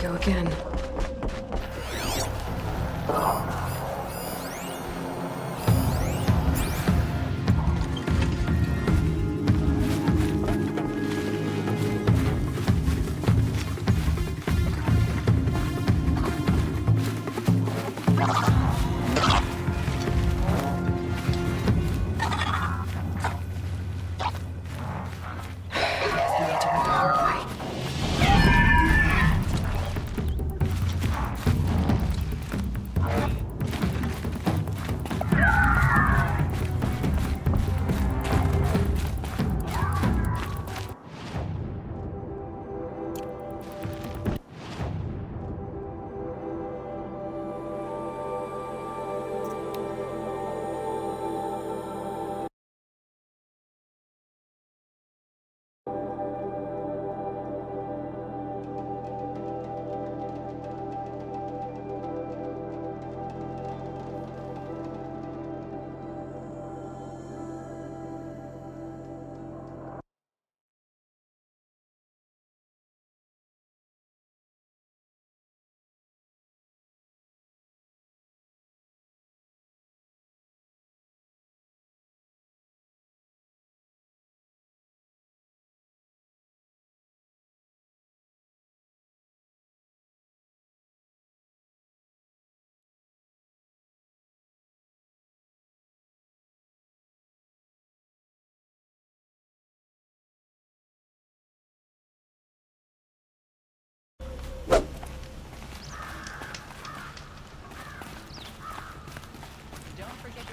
go again.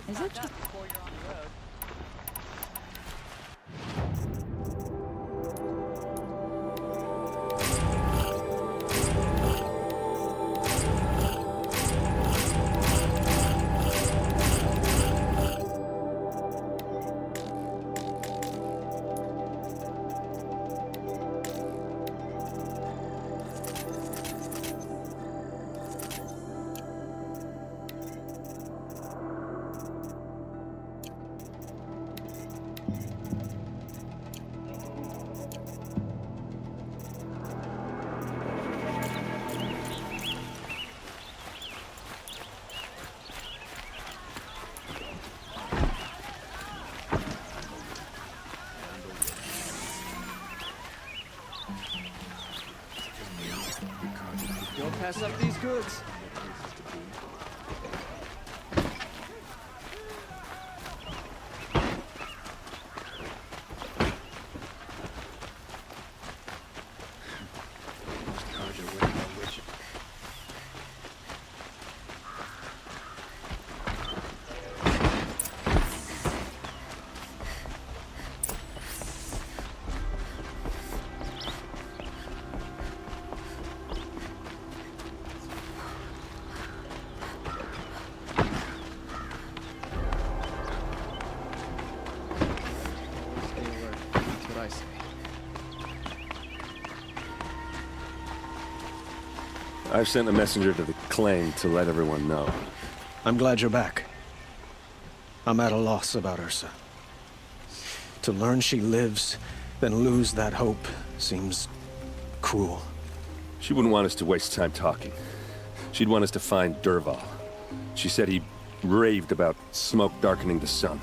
Is it just before you're on the road? Don't pass up these goods. I've sent a messenger to the claim to let everyone know. I'm glad you're back. I'm at a loss about Ursa. To learn she lives, then lose that hope, seems cruel. She wouldn't want us to waste time talking. She'd want us to find Dervahl. She said he raved about smoke darkening the sun.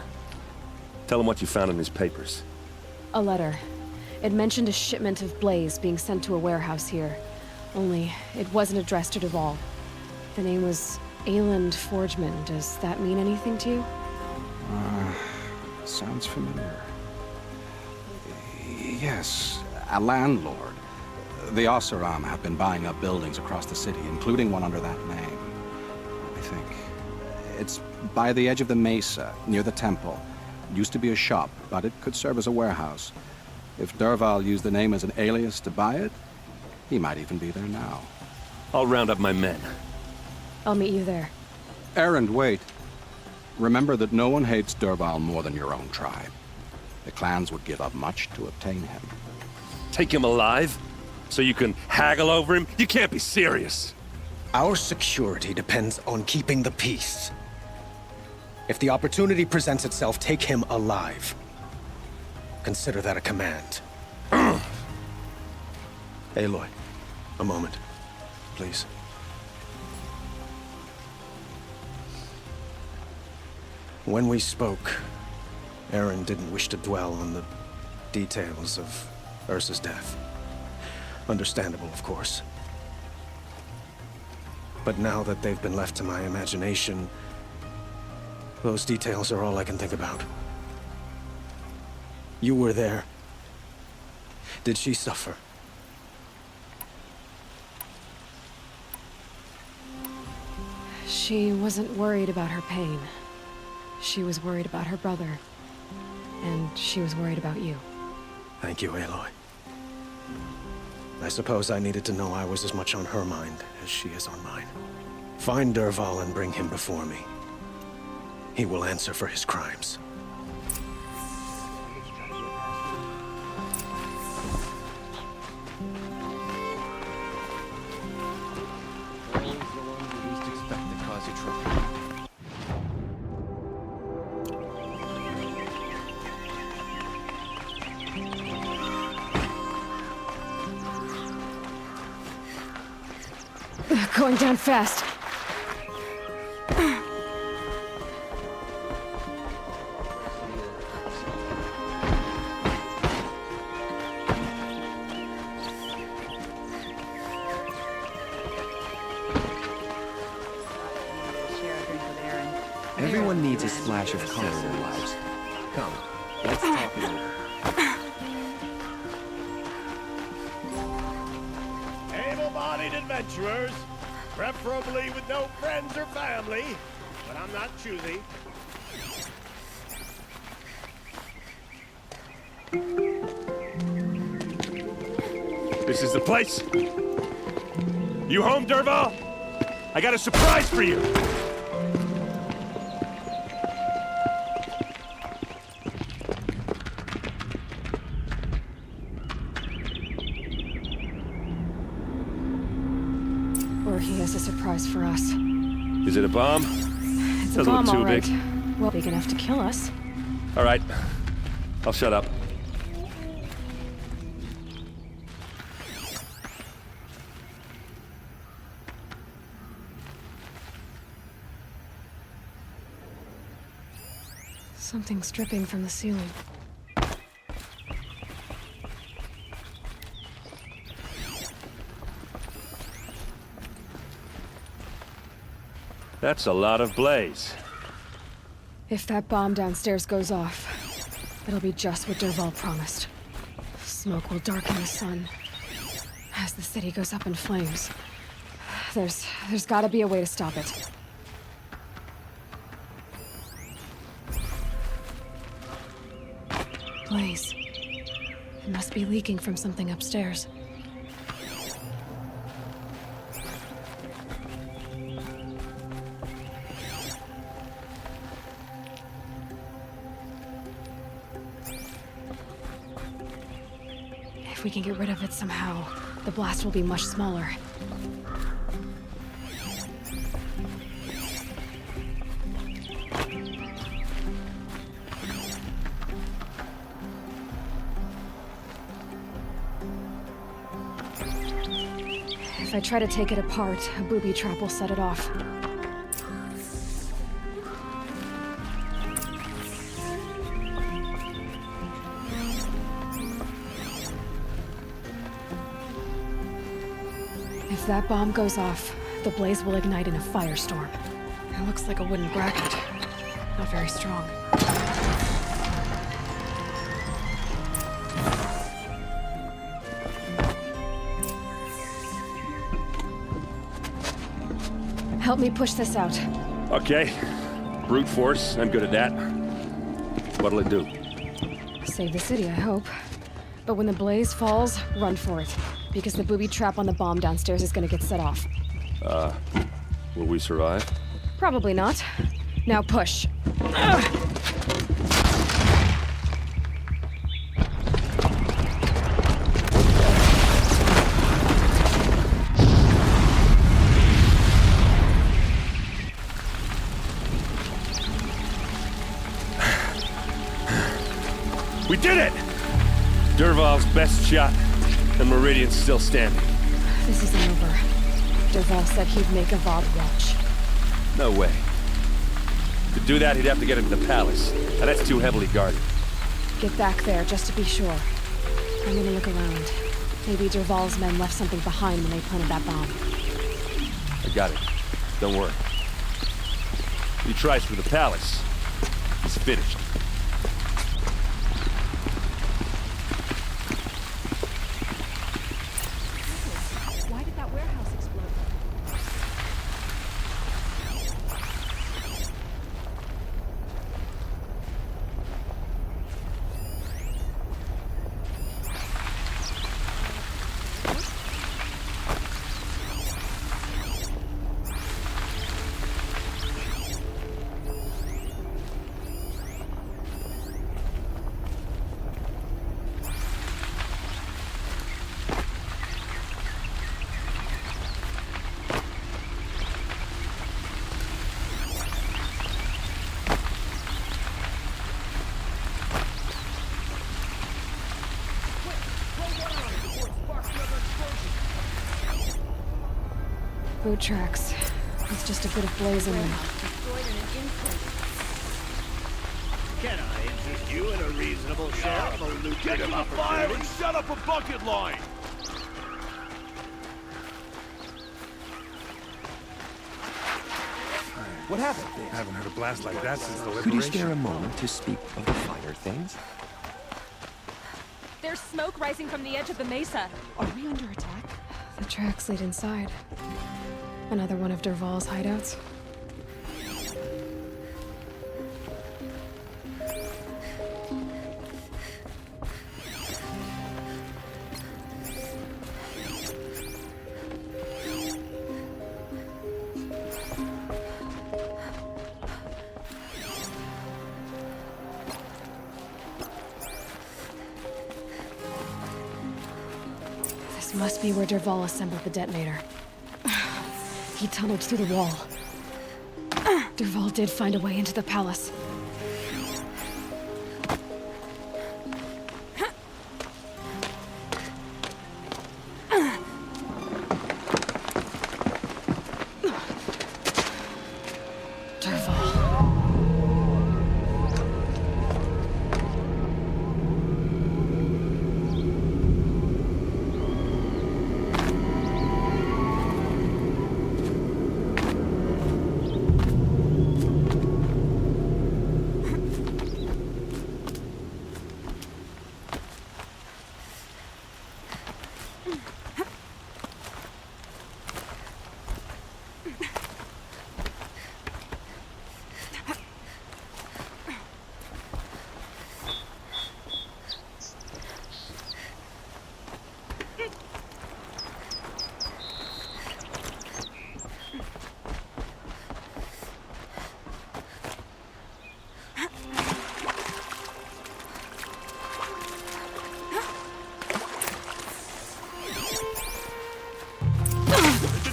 Tell him what you found in his papers. A letter. It mentioned a shipment of blaze being sent to a warehouse here. Only, it wasn't addressed to Dervahl. The name was Ayland Forgeman. Does that mean anything to you? Sounds familiar. Yes, a landlord. The Oseram have been buying up buildings across the city, including one under that name, I think. It's by the edge of the mesa, near the temple. It used to be a shop, but it could serve as a warehouse. If Dervahl used the name as an alias to buy it, he might even be there now. I'll round up my men. I'll meet you there. Erend, wait. Remember that no one hates Dervahl more than your own tribe. The clans would give up much to obtain him. Take him alive? So you can haggle over him? You can't be serious. Our security depends on keeping the peace. If the opportunity presents itself, take him alive. Consider that a command. Aloy, a moment. please. When we spoke, Aaron didn't wish to dwell on the details of Ursa's death. Understandable, of course. But now that they've been left to my imagination, those details are all I can think about. You were there. Did she suffer? She wasn't worried about her pain. She was worried about her brother. And she was worried about you. Thank you, Aloy. I suppose I needed to know I was as much on her mind as she is on mine. Find Dervahl and bring him before me. He will answer for his crimes. Always the one you least expect to cause you trouble. Going down fast. Everyone needs a splash of color in their lives. Come, let's talk it over. Able-bodied adventurers, preferably with no friends or family, but I'm not choosy. This is the place? You home, Dervahl? I got a surprise for you! Or he has a surprise for us. Is it a bomb? It's a Doesn't look bomb, too all right. big. Well, big enough to kill us. All right. I'll shut up. Something's dripping from the ceiling. That's a lot of blaze. If that bomb downstairs goes off, it'll be just what Dervahl promised. Smoke will darken the sun as the city goes up in flames. There's gotta be a way to stop it. Blaze. It must be leaking from something upstairs. If we can get rid of it somehow, the blast will be much smaller. If I try to take it apart, a booby trap will set it off. If that bomb goes off, the blaze will ignite in a firestorm. It looks like a wooden bracket. Not very strong. Help me push this out. Okay. Brute force, I'm good at that. What'll it do? Save the city, I hope. But when the blaze falls, run for it. Because the booby trap on the bomb downstairs is gonna get set off. Will we survive? Probably not. Now push. Ugh. We did it! Dervahl's best shot, and Meridian's still standing. This isn't over. Dervahl said he'd make a Vod watch. No way. To do that, he'd have to get into the palace, and that's too heavily guarded. Get back there, just to be sure. I'm gonna look around. Maybe Dervahl's men left something behind when they planted that bomb. I got it. Don't worry. He tries through the palace. He's finished. Why did that warehouse explode? Boot tracks. It's just a bit of blaze in them. Can I interest you in a reasonable share of a Get to lucrative the fire opportunity? and set up a bucket line! What happened? I haven't heard a blast like that since the Could you spare a moment to speak of the finer things? There's smoke rising from the edge of the mesa. Are we under attack? The tracks lead inside. Another one of Dervahl's hideouts. This must be where Dervahl assembled the detonator. He tunneled through the wall. Dervahl did find a way into the palace.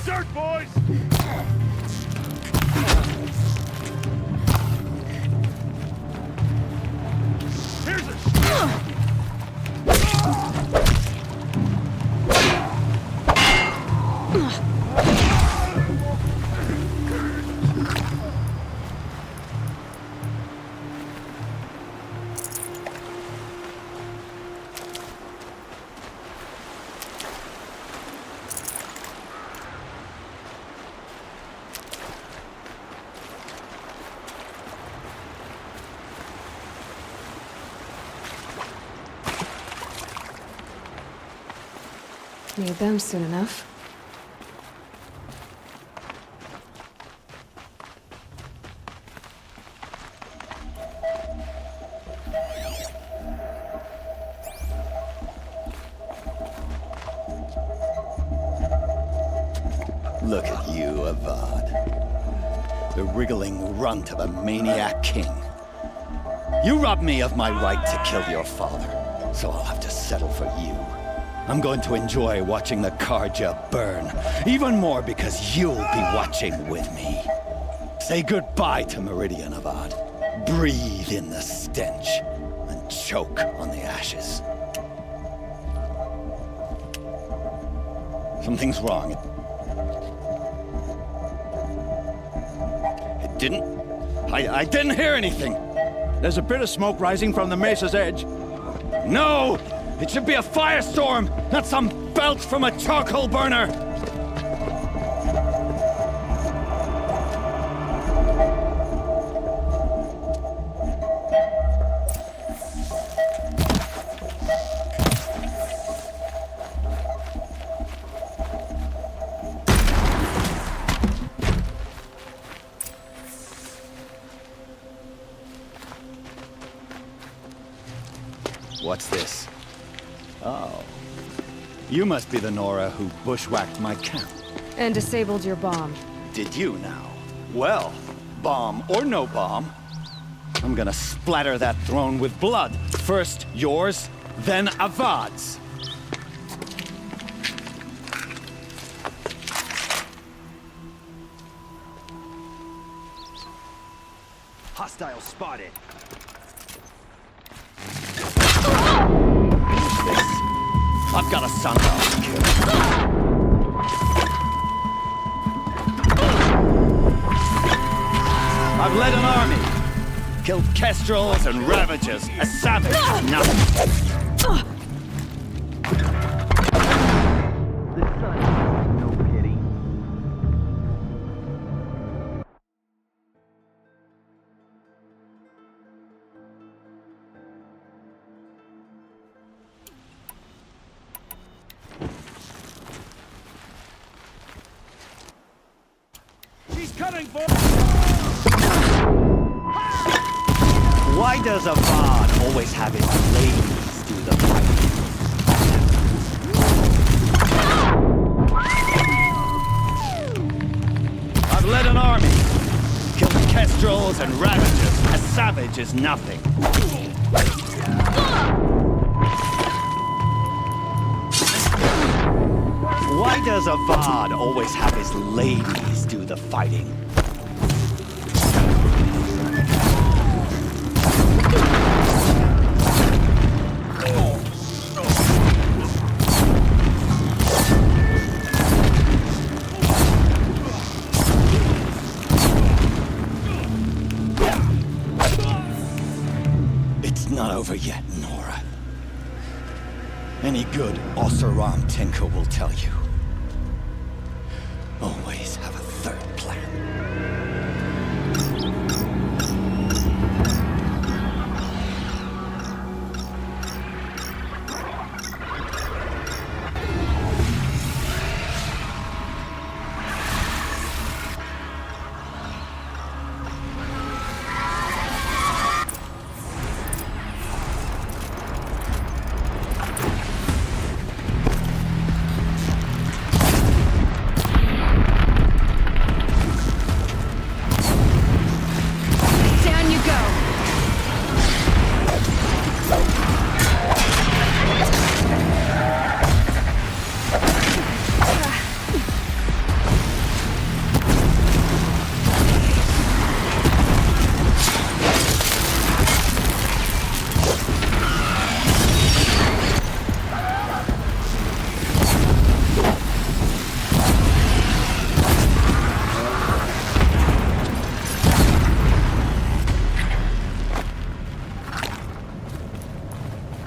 Dirt, boys! Here's a Need them soon enough. Look at you, Avad. The wriggling runt of a maniac king. You robbed me of my right to kill your father, so I'll have to settle for you. I'm going to enjoy watching the Karja burn, even more because you'll be watching with me. Say goodbye to Meridian, Avad. Breathe in the stench, and choke on the ashes. Something's wrong. I didn't hear anything. There's a bit of smoke rising from the mesa's edge. No! It should be a firestorm, not some belch from a charcoal burner! What's this? Oh. You must be the Nora who bushwhacked my camp. And disabled your bomb. Did you now? Well, bomb or no bomb, I'm gonna splatter that throne with blood. First yours, then Avad's. Hostile spotted. I've got a son to kill. I've led an army. Killed kestrels and ravagers. A savage. Nothing. Why does Avad always have his ladies do the fighting? I've led an army. Killed kestrels and ravagers. A savage is nothing. Why does Avad always have his ladies do the fighting? It's not over yet, Nora. Any good Oseram tinker will tell you. Always have a third plan.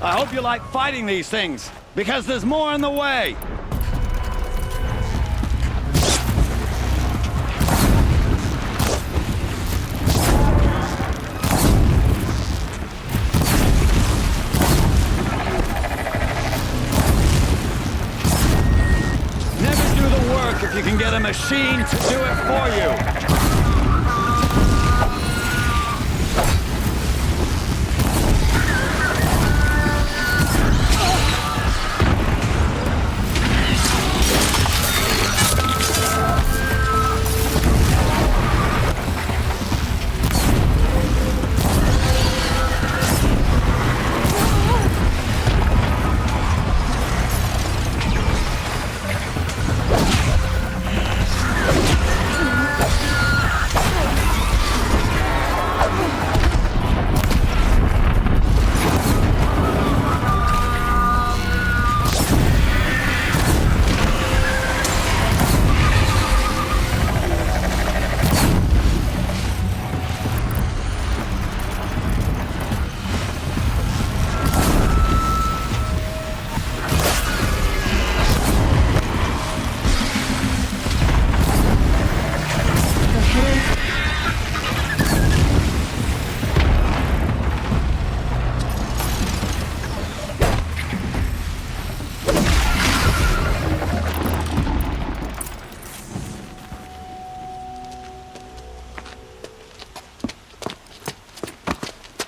I hope you like fighting these things, because there's more in the way. Never do the work if you can get a machine to do it for you.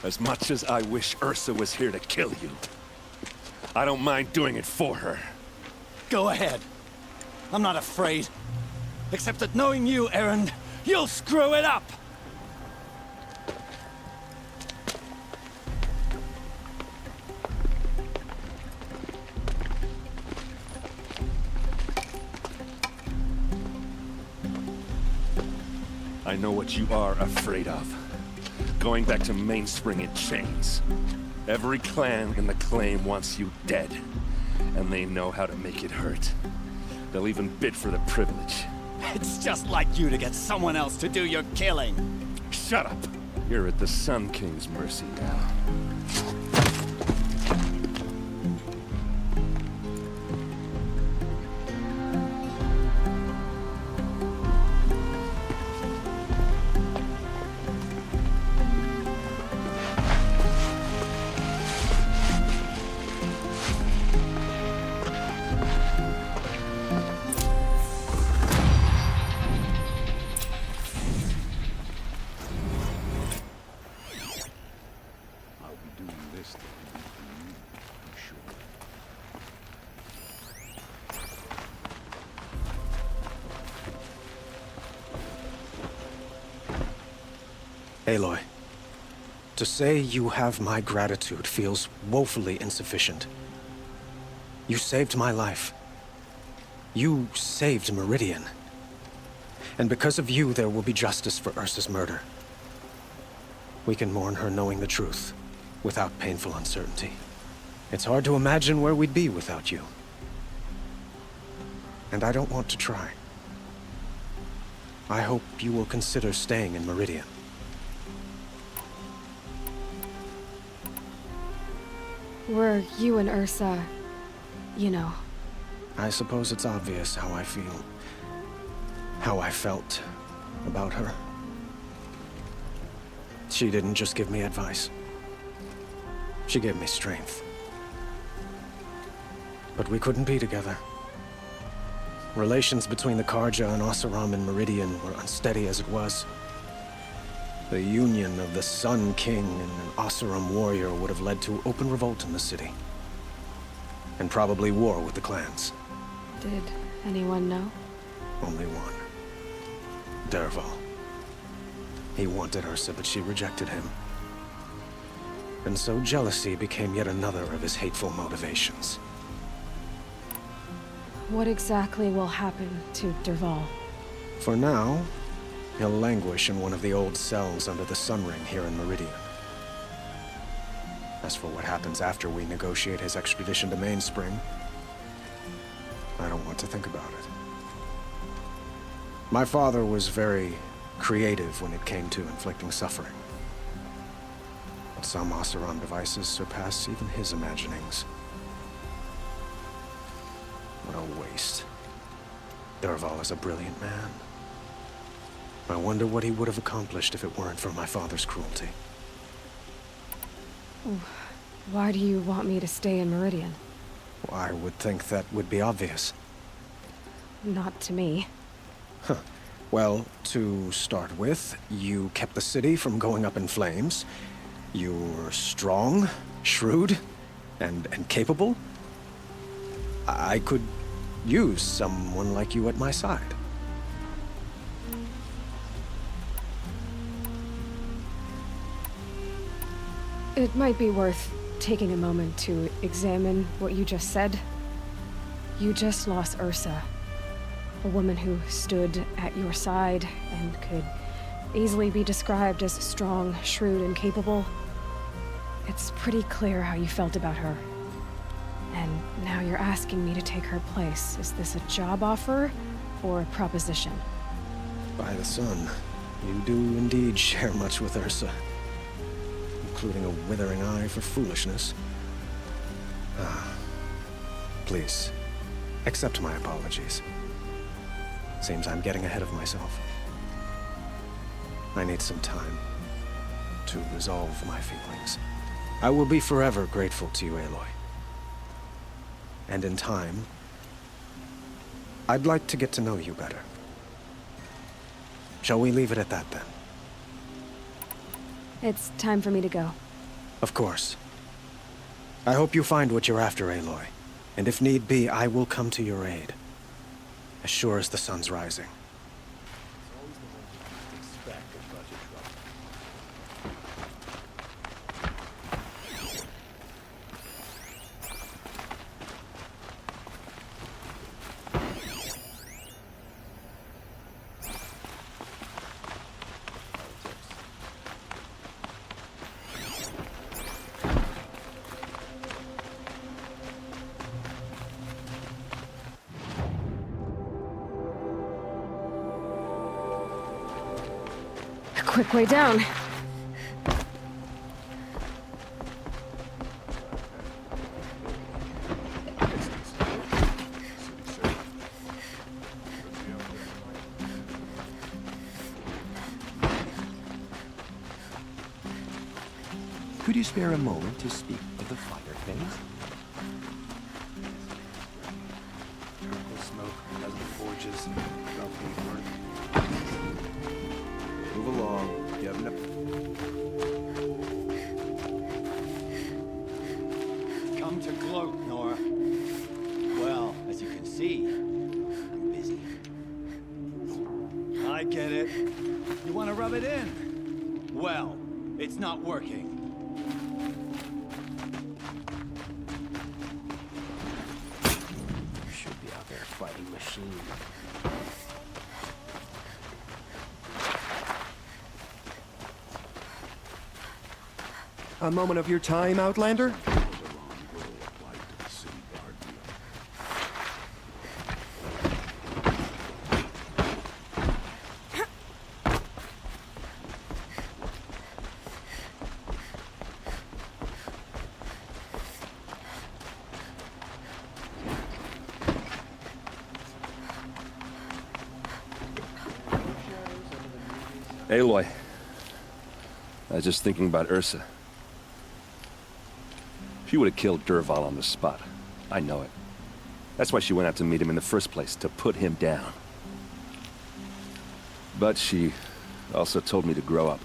As much as I wish Ursa was here to kill you, I don't mind doing it for her. Go ahead. I'm not afraid. Except that knowing you, Aaron, you'll screw it up! I know what you are afraid of. Going back to Mainspring in chains. Every clan in the claim wants you dead. And they know how to make it hurt. They'll even bid for the privilege. It's just like you to get someone else to do your killing. Shut up! You're at the Sun King's mercy now. Aloy, to say you have my gratitude feels woefully insufficient. You saved my life. You saved Meridian. And because of you, there will be justice for Ursa's murder. We can mourn her knowing the truth, without painful uncertainty. It's hard to imagine where we'd be without you. And I don't want to try. I hope you will consider staying in Meridian. Were you and Ursa, you know? I suppose it's obvious how I feel. How I felt about her. She didn't just give me advice. She gave me strength. But we couldn't be together. Relations between the Karja and Oseram and Meridian were unsteady as it was. The union of the Sun King and an Oseram warrior would have led to open revolt in the city. And probably war with the clans. Did anyone know? Only one. Dervahl. He wanted Ursa, but she rejected him. And so jealousy became yet another of his hateful motivations. What exactly will happen to Dervahl? For now, he'll languish in one of the old cells under the Sun Ring here in Meridian. As for what happens after we negotiate his extradition to Mainspring, I don't want to think about it. My father was very creative when it came to inflicting suffering. But some Oseram devices surpass even his imaginings. What a waste. Dervahl is a brilliant man. I wonder what he would have accomplished if it weren't for my father's cruelty. Why do you want me to stay in Meridian? Well, I would think that would be obvious. Not to me. Huh. Well, to start with, you kept the city from going up in flames. You were strong, shrewd, and capable. I could use someone like you at my side. It might be worth taking a moment to examine what you just said. You just lost Ursa, a woman who stood at your side and could easily be described as strong, shrewd, and capable. It's pretty clear how you felt about her. And now you're asking me to take her place. Is this a job offer or a proposition? By the sun, you do indeed share much with Ursa. Including a withering eye for foolishness. Please, accept my apologies. Seems I'm getting ahead of myself. I need some time to resolve my feelings. I will be forever grateful to you, Aloy. And in time, I'd like to get to know you better. Shall we leave it at that, then? It's time for me to go. Of course. I hope you find what you're after, Aloy. And if need be, I will come to your aid. As sure as the sun's rising. Quick way down. Could you spare a moment to speak of the fire phase? Smoke, dozen forges, move along. You have no... Come to gloat, Nora. Well, as you can see, I'm busy. I get it. You want to rub it in? Well, it's not working. You should be out there fighting machines. A moment of your time, Outlander? Aloy. I was just thinking about Ursa. She would have killed Dervahl on the spot. I know it. That's why she went out to meet him in the first place, to put him down. But she also told me to grow up.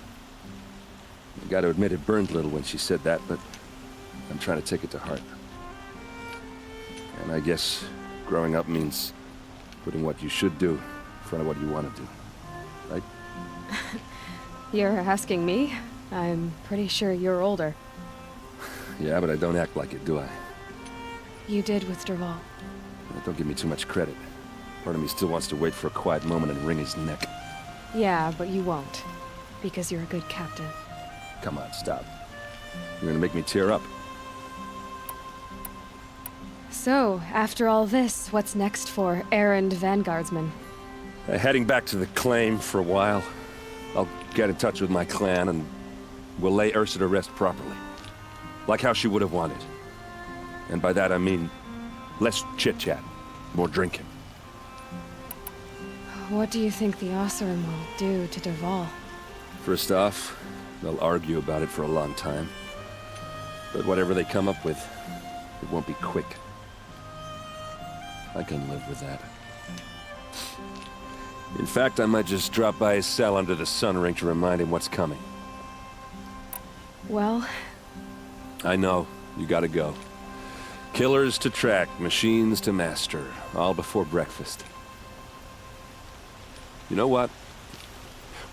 I gotta admit it burned a little when she said that, but I'm trying to take it to heart. And I guess growing up means putting what you should do in front of what you want to do. Right? You're asking me? I'm pretty sure you're older. Yeah, but I don't act like it, do I? You did with Dervahl. Don't give me too much credit. Part of me still wants to wait for a quiet moment and wring his neck. Yeah, but you won't. Because you're a good captain. Come on, stop. You're gonna make me tear up. So, after all this, what's next for errand vanguardsman? Heading back to the claim for a while. I'll get in touch with my clan and we'll lay Ursa to rest properly. Like how she would have wanted. And by that I mean less chit-chat, more drinking. What do you think the Oseram will do to Dervahl? First off, they'll argue about it for a long time. But whatever they come up with, it won't be quick. I can live with that. In fact, I might just drop by his cell under the sun ring to remind him what's coming. Well... I know. You gotta go. Killers to track, machines to master. All before breakfast. You know what?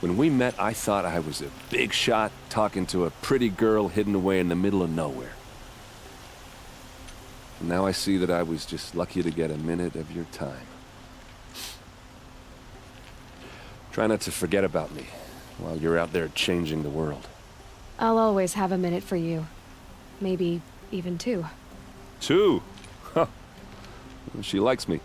When we met, I thought I was a big shot talking to a pretty girl hidden away in the middle of nowhere. And now I see that I was just lucky to get a minute of your time. Try not to forget about me while you're out there changing the world. I'll always have a minute for you. Maybe even two. Two? Huh. She likes me.